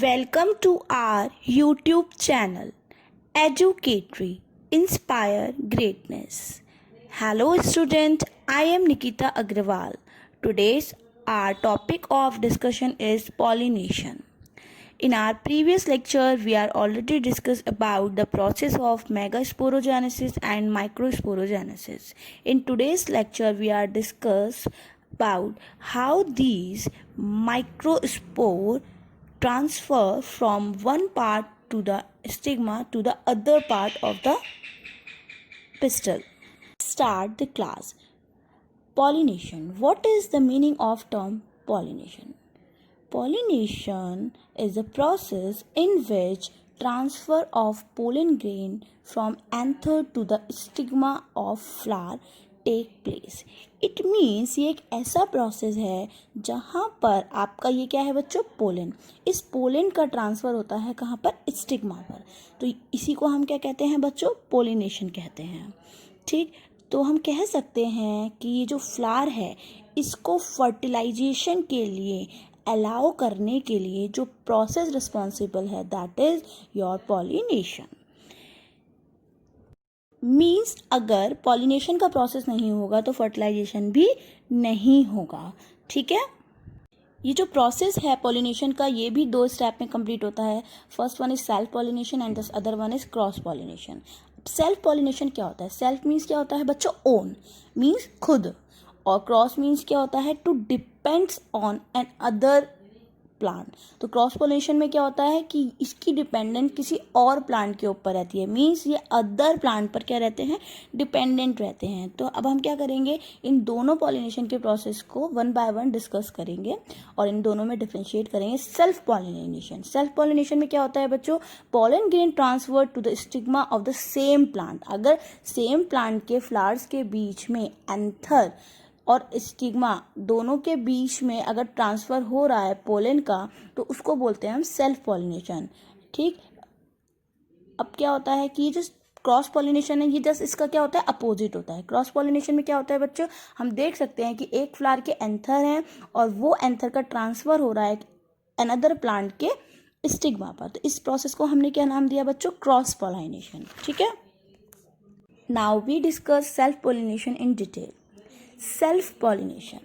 Welcome to our YouTube channel, Educatory Inspire Greatness. Hello, student. I am Nikita Agrawal. Today's our topic of discussion is pollination. In our previous lecture, we are already discussed about the process of megasporogenesis and microsporogenesis. In today's lecture, we are discuss about how these microspore transfer from one part to the stigma to the other part of the pistil. Start the class. Pollination. What is the meaning of term pollination? Pollination is a process in which transfer of pollen grain from anther to the stigma of flower take place. It means ये एक ऐसा process है जहाँ पर आपका ये क्या है बच्चों, पोलन. इस पोलन का ट्रांसफ़र होता है कहाँ पर, स्टिग्मा पर. तो इसी को हम क्या कहते हैं बच्चों, पोलिनेशन कहते हैं. ठीक, तो हम कह सकते हैं कि ये जो फ्लावर है इसको फर्टिलाइजेशन के लिए अलाउ करने के लिए जो प्रोसेस रिस्पॉन्सिबल है that is your pollination. Means अगर पॉलिनेशन का प्रोसेस नहीं होगा तो फर्टिलाइजेशन भी नहीं होगा. ठीक है, ये जो प्रोसेस है पॉलिनेशन का ये भी 2 स्टेप में कंप्लीट होता है. First one is self pollination and the other one is cross pollination. Self pollination क्या होता है? सेल्फ मीन्स क्या होता है बच्चों, ओन, मीन्स खुद. और क्रॉस मीन्स क्या होता है, to depends on another plant. तो क्रॉस पोलिनेशन में क्या होता है कि इसकी डिपेंडेंट किसी और प्लांट के ऊपर रहती है. मीन्स ये अदर प्लांट पर क्या रहते हैं, डिपेंडेंट रहते हैं. तो अब हम क्या करेंगे, इन दोनों पॉलिनेशन के प्रोसेस को वन बाय वन डिस्कस करेंगे और इन दोनों में डिफरेंशिएट करेंगे. Self pollination. सेल्फ पॉलिनेशन में क्या होता है बच्चों, pollen grain transfer to the stigma of the same plant. अगर सेम प्लांट के फ्लावर्स के बीच में एंथर और स्टिग्मा दोनों के बीच में अगर ट्रांसफ़र हो रहा है पोलन का तो उसको बोलते हैं हम सेल्फ पॉलिनेशन. ठीक, अब क्या होता है कि ये जो क्रॉस पॉलिनेशन है ये जस्ट इसका क्या होता है, अपोजिट होता है. क्रॉस पॉलिनेशन में क्या होता है बच्चों, हम देख सकते हैं कि एक फ्लावर के एंथर हैं और वो एंथर का ट्रांसफ़र हो रहा है अनदर प्लांट के स्टिग्मा पर. तो इस प्रोसेस को हमने क्या नाम दिया बच्चों, क्रॉस पॉलिनेशन. ठीक है, now we discuss self pollination in detail. Self pollination.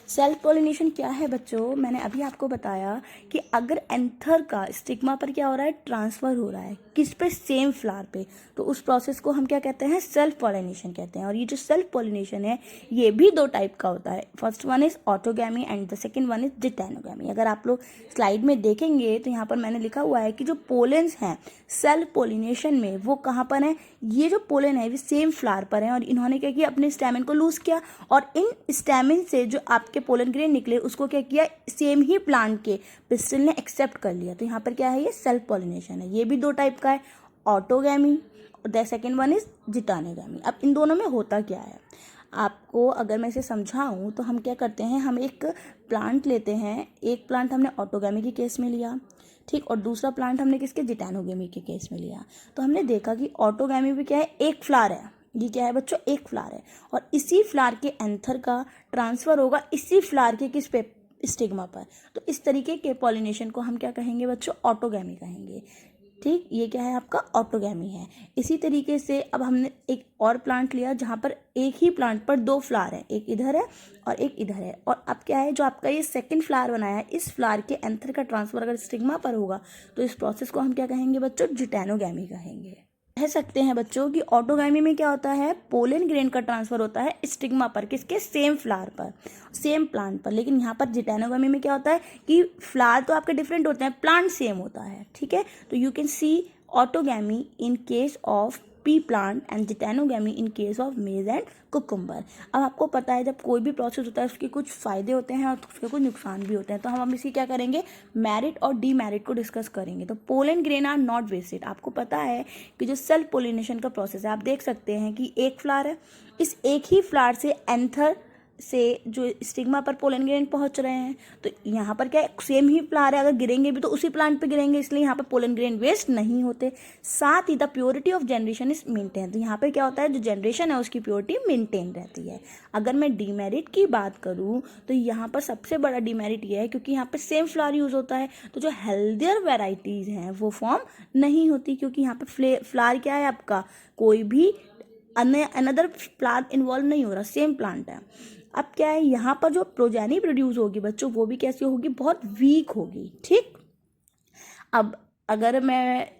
Self pollination क्या है बच्चों, मैंने अभी आपको बताया कि अगर एंथर का स्टिग्मा पर क्या हो रहा है, ट्रांसफ़र हो रहा है किस पे, सेम फ्लावर पे, तो उस प्रोसेस को हम क्या कहते हैं, सेल्फ पॉलिनेशन कहते हैं. और ये जो सेल्फ पॉलिनेशन है ये भी 2 टाइप का होता है. First one is autogamy and the second one is geitonogamy. अगर आप लोग स्लाइड में देखेंगे तो यहाँ पर मैंने लिखा हुआ है कि जो पोलेंस हैं सेल्फ पॉलिनेशन में वो कहाँ पर है, ये जो पोलन है वो सेम फ्लावर पर है और इन्होंने क्या किया, अपने स्टैमिन को लूज किया और इन स्टैमिन से जो आपके पोलन ग्रेन निकले उसको क्या किया, सेम ही प्लांट के पिस्टिल ने एक्सेप्ट कर लिया. तो यहाँ पर क्या है, ये सेल्फ पॉलिनेशन है. ये भी 2 टाइप का है, autogamy, the second one is geitonogamy. अब इन दोनों में होता क्या है आपको अगर मैं इसे समझाऊं तो हम क्या करते हैं, हम एक प्लांट लेते हैं. एक प्लांट हमने ऑटोगैमी के केस में लिया, ठीक, और दूसरा प्लांट हमने किसके, जिटैनोगैमी के केस में लिया. तो हमने देखा कि ऑटोगैमी भी क्या है, एक फ्लावर है. ये क्या है बच्चों, एक फ्लावर है और इसी फ्लावर के एंथर का ट्रांसफ़र होगा इसी फ्लावर के किस पे, स्टिग्मा पर. तो इस तरीके के पॉलिनेशन को हम क्या कहेंगे बच्चों, ऑटोगैमी कहेंगे. ठीक, ये क्या है आपका, ऑटोगैमी है. इसी तरीके से अब हमने एक और प्लांट लिया जहाँ पर एक ही प्लांट पर 2 फ्लावर है, एक इधर है और एक इधर है. और अब क्या है, जो आपका ये सेकंड फ्लावर बनाया है इस फ्लावर के एंथर का ट्रांसफर अगर स्टिग्मा पर होगा तो इस प्रोसेस को हम क्या कहेंगे बच्चों, जिटैनोगैमी कहेंगे. कह सकते हैं बच्चों कि ऑटोगैमी में क्या होता है, पोलन ग्रेन का ट्रांसफर होता है स्टिग्मा पर, किसके, सेम फ्लावर पर, सेम प्लांट पर. लेकिन यहाँ पर जिटैनोगैमी में क्या होता है कि फ्लावर तो आपके डिफरेंट होते हैं, प्लांट सेम होता है. ठीक है, तो you can see autogamy in case of pea plant and geitonogamy in case of maize and cucumber. अब आपको पता है जब कोई भी प्रोसेस होता है उसके कुछ फ़ायदे होते हैं और उसके कुछ नुकसान भी होते हैं. तो हम इसकी क्या करेंगे, मेरिट और डीमेरिट को डिस्कस करेंगे. तो pollen grain are not wasted. आपको पता है कि जो सेल्फ पोलिनेशन का प्रोसेस है आप देख सकते हैं कि एक फ्लावर है, इस एक ही फ्लावर से एंथर से जो स्टिग्मा पर पोलन ग्रेन पहुंच रहे हैं, तो यहाँ पर क्या है, सेम ही फ्लावर है, अगर गिरेंगे भी तो उसी प्लांट पे गिरेंगे, इसलिए यहाँ पर पोलन ग्रेन वेस्ट नहीं होते। साथ ही the purity of generation is maintain, तो यहाँ पर क्या होता है, जो जनरेशन है उसकी प्योरिटी मेंटेन रहती है। अगर मैं डीमेरिट की बात करूँ तो यहाँ पर सबसे बड़ा डीमेरिट ये है क्योंकि यहाँ पर सेम फ्लावर यूज़ होता है, तो जो हेल्दियर वेराइटीज़ हैं वो फॉर्म नहीं होती, क्योंकि यहाँ पर फ्लावर क्या है आपका, कोई भी अनदर प्लांट इन्वॉल्व नहीं हो रहा, सेम प्लांट है। अब क्या है, यहाँ पर जो प्रोजेनी प्रोड्यूस होगी बच्चों, वो भी कैसी होगी, बहुत वीक होगी। ठीक, अब अगर मैं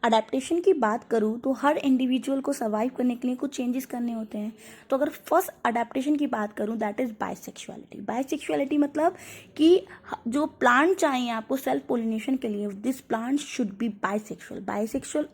अडेप्टेशन की बात करूँ तो हर इंडिविजुअल को सर्वाइव करने के लिए कुछ चेंजेस करने होते हैं। तो अगर फर्स्ट अडेप्टेशन की बात करूँ, दैट इज़ बाइसेक्सुअलिटी। बाइसेक्सुअलिटी मतलब कि जो प्लांट चाहिए आपको सेल्फ पोलिनेशन के लिए, this plant should be bisexual. Bisexual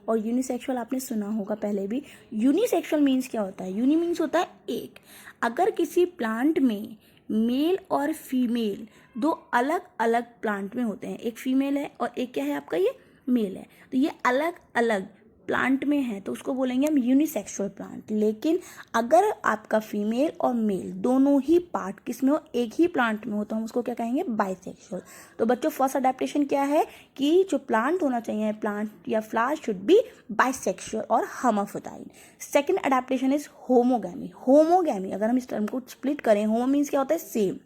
और यूनिसेक्सुअल आपने सुना होगा पहले भी। यूनिसेक्सुअल मीन्स क्या होता है, यूनि मीन्स होता है एक। अगर किसी प्लांट में मेल और फीमेल दो अलग अलग प्लांट में होते हैं, एक फीमेल है और एक क्या है आपका, ये मेल है, तो ये अलग अलग प्लांट में है, तो उसको बोलेंगे हम यूनिसेक्सुअल प्लांट। लेकिन अगर आपका फीमेल और मेल दोनों ही पार्ट किस में हो, एक ही प्लांट में हो, तो हम उसको क्या कहेंगे, बाइसेक्सुअल। तो बच्चों फर्स्ट अडेप्टेशन क्या है कि जो प्लांट होना चाहिए, प्लांट या फ्लावर शुड बी बाइसेक्सुअल और hermaphrodite. Second adaptation is homogamy. Homogamy अगर हम इस टर्म को स्प्लिट करें, होमो मीन्स क्या होता है, सेम,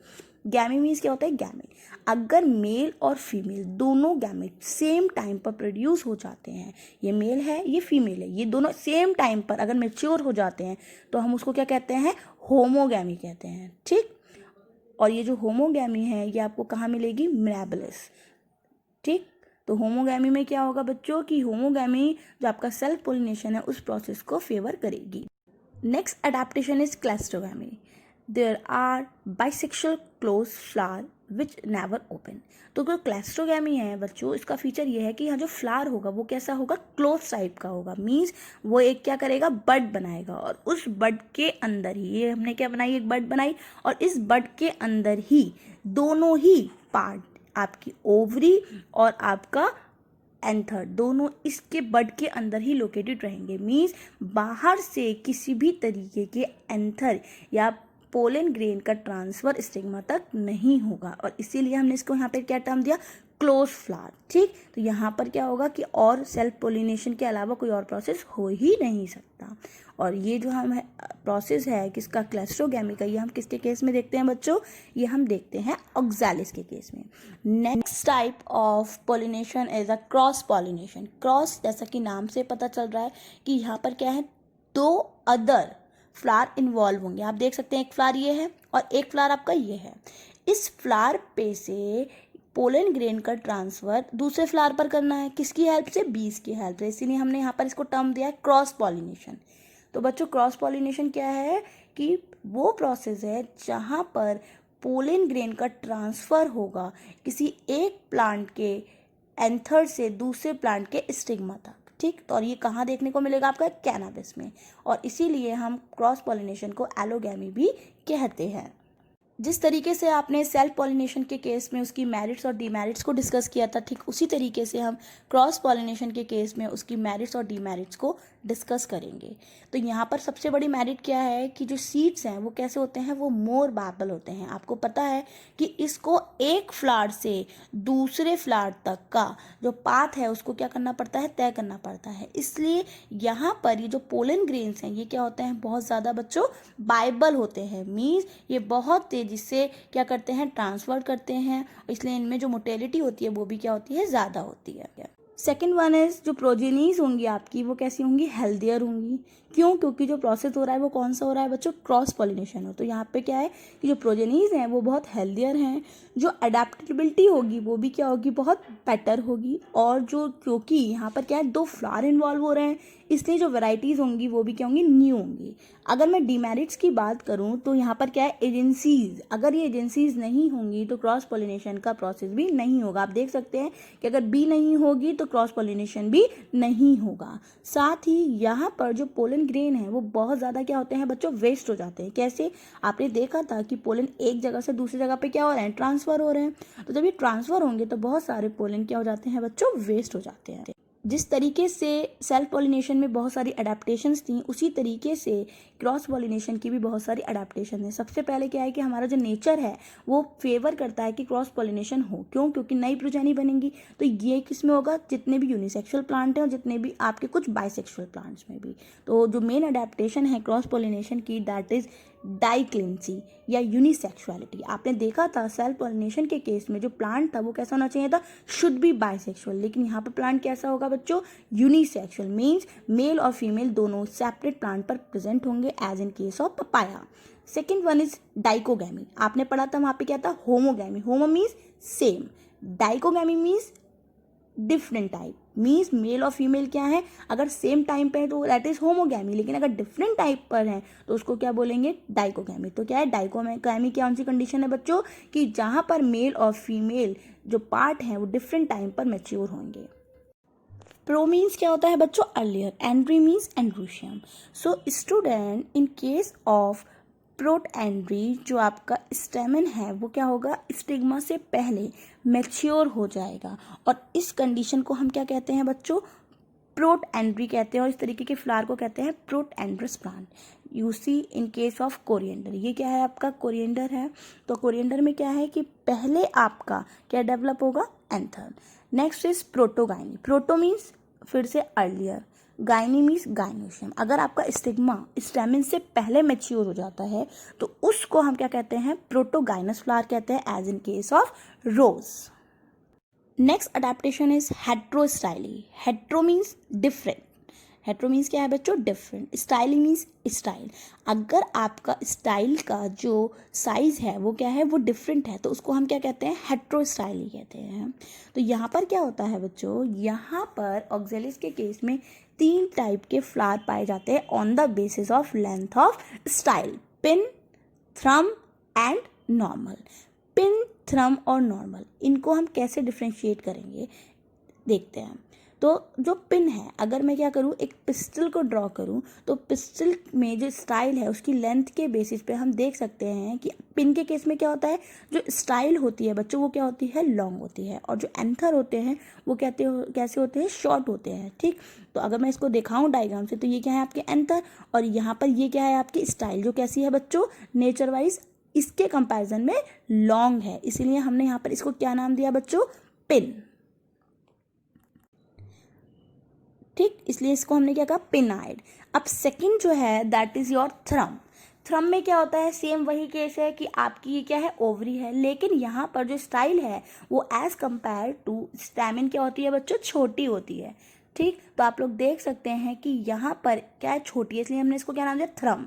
गैमी मीन्स क्या होता है, गैमेट। अगर मेल और फीमेल दोनों गैमेट सेम टाइम पर प्रोड्यूस हो जाते हैं, ये मेल है ये फीमेल है, ये दोनों सेम टाइम पर अगर मैच्योर हो जाते हैं, तो हम उसको क्या कहते हैं, होमोगैमी कहते हैं। ठीक, और ये जो होमोगैमी है ये आपको कहाँ मिलेगी, मिराबिलिस। ठीक, तो होमोगैमी में क्या होगा बच्चों कि होमोगैमी जो आपका सेल्फ पोलिनेशन है उस प्रोसेस को फेवर करेगी। Next adaptation is cleistogamy. There are bisexual closed flower which never open। तो जो क्लैस्ट्रोगैमी है बच्चों, इसका फीचर ये है कि यहाँ जो फ्लावर होगा वो कैसा होगा, क्लोज टाइप का होगा। मीन्स वो एक क्या करेगा, बड बनाएगा, और उस बड के अंदर ही, ये हमने क्या बनाई, एक बड बनाई, और इस बड के अंदर ही दोनों ही पार्ट, आपकी ओवरी और आपका एंथर, दोनों इसके बड के अंदर ही लोकेटेड रहेंगे। मीन्स बाहर से किसी भी तरीके के एंथर या पोलन ग्रेन का ट्रांसफर स्टिग्मा तक नहीं होगा, और इसीलिए हमने इसको यहाँ पे क्या टर्म दिया, क्लोज फ्लावर। ठीक, तो यहाँ पर क्या होगा कि और सेल्फ पोलिनेशन के अलावा कोई और प्रोसेस हो ही नहीं सकता। और ये जो हम प्रोसेस है किसका, क्लैस्ट्रोगैमी का, ये हम किसके केस में देखते हैं बच्चों, ये हम देखते हैं ऑक्सैलिस के केस में। Next type of pollination is a cross pollination. Cross जैसा कि नाम से पता चल रहा है कि यहाँ पर क्या है, दो अदर फ्लावर इन्वॉल्व होंगे। आप देख सकते हैं एक फ्लावर ये है और एक फ्लावर आपका ये है। इस फ्लावर पे से पोलन ग्रेन का ट्रांसफर दूसरे फ्लावर पर करना है, किसकी हेल्प से, बीज की हेल्प से, इसीलिए हमने यहाँ पर इसको टर्म दिया है क्रॉस पॉलिनेशन। तो बच्चों क्रॉस पॉलिनेशन क्या है कि वो प्रोसेस है जहाँ पर पोलन ग्रेन का ट्रांसफर होगा किसी एक प्लांट के एंथर से दूसरे प्लांट के स्टिग्मा तक। ठीक, तो और ये कहाँ देखने को मिलेगा आपका, कैनाबिस में, और इसीलिए हम क्रॉस पॉलिनेशन को एलोगैमी भी कहते हैं। जिस तरीके से आपने सेल्फ पॉलिनेशन के केस में उसकी मेरिट्स और डीमेरिट्स को डिस्कस किया था, ठीक उसी तरीके से हम क्रॉस पॉलिनेशन के केस में उसकी मेरिट्स और डीमेरिट्स को डिस्कस करेंगे। तो यहाँ पर सबसे बड़ी मेरिट क्या है कि जो सीड्स हैं वो कैसे होते हैं, वो मोर बाबल होते हैं। आपको पता है कि इसको एक फ्लावर से दूसरे फ्लावर तक का जो पाथ है उसको क्या करना पड़ता है, तय करना पड़ता है। इसलिए यहाँ पर ये जो पोलन ग्रेन्स हैं ये क्या होते हैं, बहुत ज़्यादा बच्चों बाइबल होते हैं। मीन्स ये बहुत जिससे क्या करते हैं, ट्रांसफर करते हैं, इसलिए इनमें जो मोटेलिटी होती है वो भी क्या होती है, ज़्यादा होती है। सेकेंड वन इज जो प्रोजेनीज होंगी आपकी वो कैसी होंगी, हेल्दियर होंगी। क्यों, क्योंकि जो प्रोसेस हो रहा है वो कौन सा हो रहा है बच्चों, क्रॉस पॉलिनेशन हो। तो यहाँ पे क्या है कि जो प्रोजेनीज हैं वो बहुत हेल्दियर हैं, जो अडेप्टेबिलिटी होगी वो भी क्या होगी, बहुत बेटर होगी। और जो क्योंकि यहाँ पर क्या है, दो फ्लावर इन्वॉल्व हो रहे हैं, इसलिए जो वैरायटीज़ होंगी वो भी क्या होंगी, न्यू होंगी। अगर मैं डीमेरिट्स की बात करूँ तो यहाँ पर क्या है, एजेंसीज, अगर ये एजेंसीज नहीं होंगी तो क्रॉस पॉलिनेशन का प्रोसेस भी नहीं होगा। आप देख सकते हैं कि अगर बी नहीं होगी तो क्रॉस पॉलिनेशन भी नहीं होगा। साथ ही यहाँ पर जो पोलन ग्रेन है वो बहुत ज़्यादा क्या होते हैं बच्चों, वेस्ट हो जाते हैं। कैसे, आपने देखा था कि पोलन एक जगह से दूसरी जगह पे क्या हो रहे हैं, ट्रांसफ़र हो रहे हैं। तो जब ये ट्रांसफ़र होंगे तो बहुत सारे पोलन क्या हो जाते हैं बच्चों, वेस्ट हो जाते हैं। जिस तरीके से सेल्फ पॉलिनेशन में बहुत सारी अडेप्टेशंस थी, उसी तरीके से क्रॉस पॉलिनेशन की भी बहुत सारी अडेप्टेशन है। सबसे पहले क्या है कि हमारा जो नेचर है वो फेवर करता है कि क्रॉस पॉलिनेशन हो। क्यों? क्योंकि नई प्रोजेनी बनेंगी। तो ये किस में होगा? जितने भी यूनिसेक्सुअल प्लांट हैं और जितने भी आपके कुछ बाइसेक्सुअल प्लांट्स में भी। तो जो मेन अडेप्टेशन है क्रॉस पॉलिनेशन की, दैट इज डाइक्लिनसी या यूनिसेक्सुअलिटी। आपने देखा था सेल्फ पॉलिनेशन के केस में जो प्लांट था वो कैसा होना चाहिए था? शुड बी बाइसेक्सुअल, लेकिन यहाँ पर प्लांट कैसा होगा बच्चों? यूनिसेक्सुअल, मीन्स मेल और फीमेल दोनों सेपरेट प्लांट पर प्रेजेंट होंगे, as in case of papaya. Second one is dichogamy. आपने पढ़ा था वहाँ पे क्या था? Homogamy. Homo means same, dichogamy means different type, means male और फीमेल क्या है? अगर सेम टाइम पे है तो दैट इज होमोगैमी, लेकिन अगर डिफरेंट टाइप पर है तो उसको क्या बोलेंगे? डाइकोगैमी। तो क्या है डाइकोगैमी? कौन सी कंडीशन है बच्चों? कि जहाँ पर मेल और फीमेल जो पार्ट हैं वो डिफरेंट टाइम पर मैच्योर होंगे। प्रो मीन्स क्या होता है बच्चों? Earlier. Andry means androecium. So student, in case of protandry, जो आपका स्टेमन है वो क्या होगा? स्टिग्मा से पहले मैच्योर हो जाएगा, और इस कंडीशन को हम क्या कहते हैं बच्चों? प्रोट एंड्री कहते हैं, और इस तरीके के फ्लावर को कहते हैं protandrous plant. You see in case of coriander, ये क्या है आपका? कोरिएंडर है। तो कोरिएंडर में क्या है कि पहले आपका क्या डेवलप होगा? Anther. Next is protogyny. Proto means फिर से अर्लियर, गाइनी मीन्स गाइनोशियम। अगर आपका स्टिग्मा स्टेमिन से पहले मैच्योर हो जाता है तो उसको हम क्या कहते हैं? प्रोटोगाइनस फ्लावर कहते हैं, as in case of rose. Next adaptation is heterostyly. Hetero means different. Hetero means क्या है बच्चों? डिफरेंट। Styly means style. अगर आपका स्टाइल का जो साइज है वो क्या है? वो डिफरेंट है, तो उसको हम क्या कहते हैं? हेट्रोस्टाइली कहते हैं। तो यहाँ पर क्या होता है बच्चों? यहाँ पर ऑक्जेलिस के केस में 3 टाइप के फ्लावर पाए जाते हैं on the basis of length of style: pin, thrum and normal. Pin, thrum और नॉर्मल, इनको हम कैसे डिफ्रेंशिएट करेंगे देखते हैं। तो जो पिन है, अगर मैं क्या करूँ? एक पिस्टल को ड्रॉ करूँ, तो पिस्टल में जो स्टाइल है उसकी लेंथ के बेसिस पे हम देख सकते हैं कि पिन के केस में क्या होता है? जो स्टाइल होती है बच्चों वो क्या होती है? लॉन्ग होती है, और जो एंथर होते हैं वो कैसे होते हैं? शॉर्ट होते हैं। ठीक, तो अगर मैं इसको दिखाऊं डायग्राम से, तो ये क्या है आपके एंथर, और यहाँ पर ये क्या है आपकी स्टाइल, जो कैसी है बच्चों? नेचर वाइज इसके कंपैरिजन में लॉन्ग है, इसीलिए हमने यहाँ पर इसको क्या नाम दिया बच्चों? पिन। ठीक, इसलिए इसको हमने क्या कहा? पिनाइड। अब सेकंड जो है दैट इज योर थ्रम। थ्रम में क्या होता है? सेम वही केस है कि आपकी ये क्या है? ओवरी है, लेकिन यहाँ पर जो स्टाइल है वो एज कंपेयर टू स्टैमिन क्या होती है बच्चों? छोटी होती है। ठीक, तो आप लोग देख सकते हैं कि यहाँ पर क्या है? छोटी है, इसलिए हमने इसको क्या नाम दिया? थ्रम।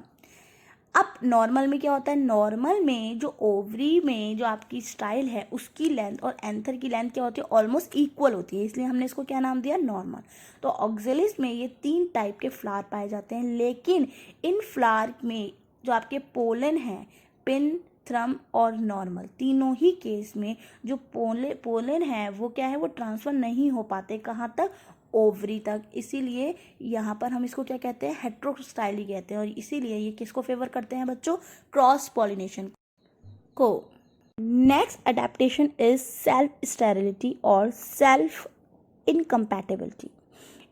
अब नॉर्मल में क्या होता है? नॉर्मल में जो ओवरी में जो आपकी स्टाइल है उसकी लेंथ और एंथर की लेंथ क्या होती है? ऑलमोस्ट इक्वल होती है, इसलिए हमने इसको क्या नाम दिया? नॉर्मल। तो ऑक्जेलिस में ये 3 टाइप के फ्लावर पाए जाते हैं, लेकिन इन फ्लावर में जो आपके पोलन हैं, पिन, थ्रम और नॉर्मल, तीनों ही केस में जो पोलन है वो क्या है? वो ट्रांसफर नहीं हो पाते, कहाँ तक? ओवरी तक। इसीलिए यहाँ पर हम इसको क्या कहते हैं? हेट्रोस्टाइली कहते हैं, और इसीलिए ये किसको फेवर करते हैं बच्चों? क्रॉस पॉलिनेशन को। Next adaptation is self sterility और self incompatibility.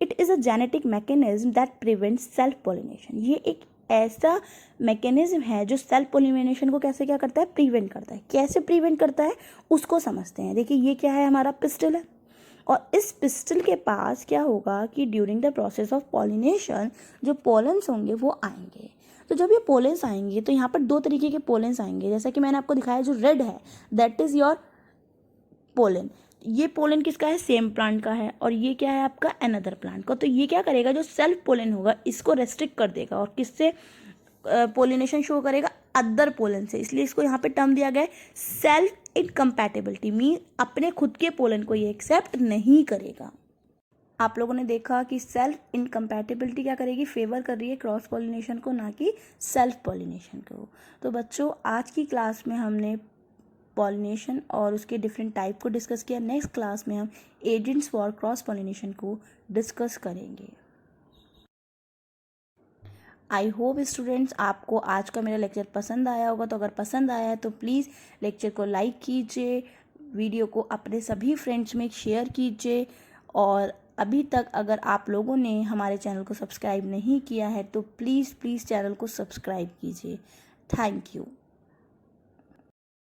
It is a genetic mechanism that prevents self pollination. ये एक ऐसा मैकेनिज्म है जो सेल्फ पॉलिनेशन को कैसे क्या करता है? प्रिवेंट करता है। कैसे प्रिवेंट करता है उसको समझते हैं। देखिए ये क्या है? हमारा पिस्टल है, और इस पिस्टल के पास क्या होगा कि during the process of pollination जो पोलेंस होंगे वो आएंगे। तो जब ये पोलेंस आएंगे तो यहाँ पर 2 तरीके के पोलेंस आएंगे, जैसा कि मैंने आपको दिखाया। जो रेड है दैट इज़ योर पोलन। ये पोलन किसका है? सेम प्लांट का है, और ये क्या है आपका? अनदर प्लांट का। तो ये क्या करेगा? जो सेल्फ पोलन होगा इसको रेस्ट्रिक्ट कर देगा, और किससे पोलिनेशन शो करेगा? अदर पोलन से। इसलिए इसको यहाँ पे टर्म दिया गया है सेल्फ इनकम्पैटिबिलिटी, मीन अपने खुद के पोलन को ये एक्सेप्ट नहीं करेगा। आप लोगों ने देखा कि सेल्फ इनकम्पैटिबिलिटी क्या करेगी? फेवर कर रही है क्रॉस पॉलिनेशन को, ना कि सेल्फ पॉलिनेशन को। तो बच्चों आज की क्लास में हमने पॉलिनेशन और उसके डिफरेंट टाइप को डिस्कस किया। नेक्स्ट क्लास में हम एजेंट्स फॉर क्रॉस पॉलिनेशन को डिस्कस करेंगे। आई होप स्टूडेंट्स आपको आज का मेरा लेक्चर पसंद आया होगा। तो अगर पसंद आया है तो प्लीज़ लेक्चर को लाइक कीजिए, वीडियो को अपने सभी फ्रेंड्स में शेयर कीजिए, और अभी तक अगर आप लोगों ने हमारे चैनल को सब्सक्राइब नहीं किया है तो प्लीज़ चैनल को सब्सक्राइब कीजिए। Thank you.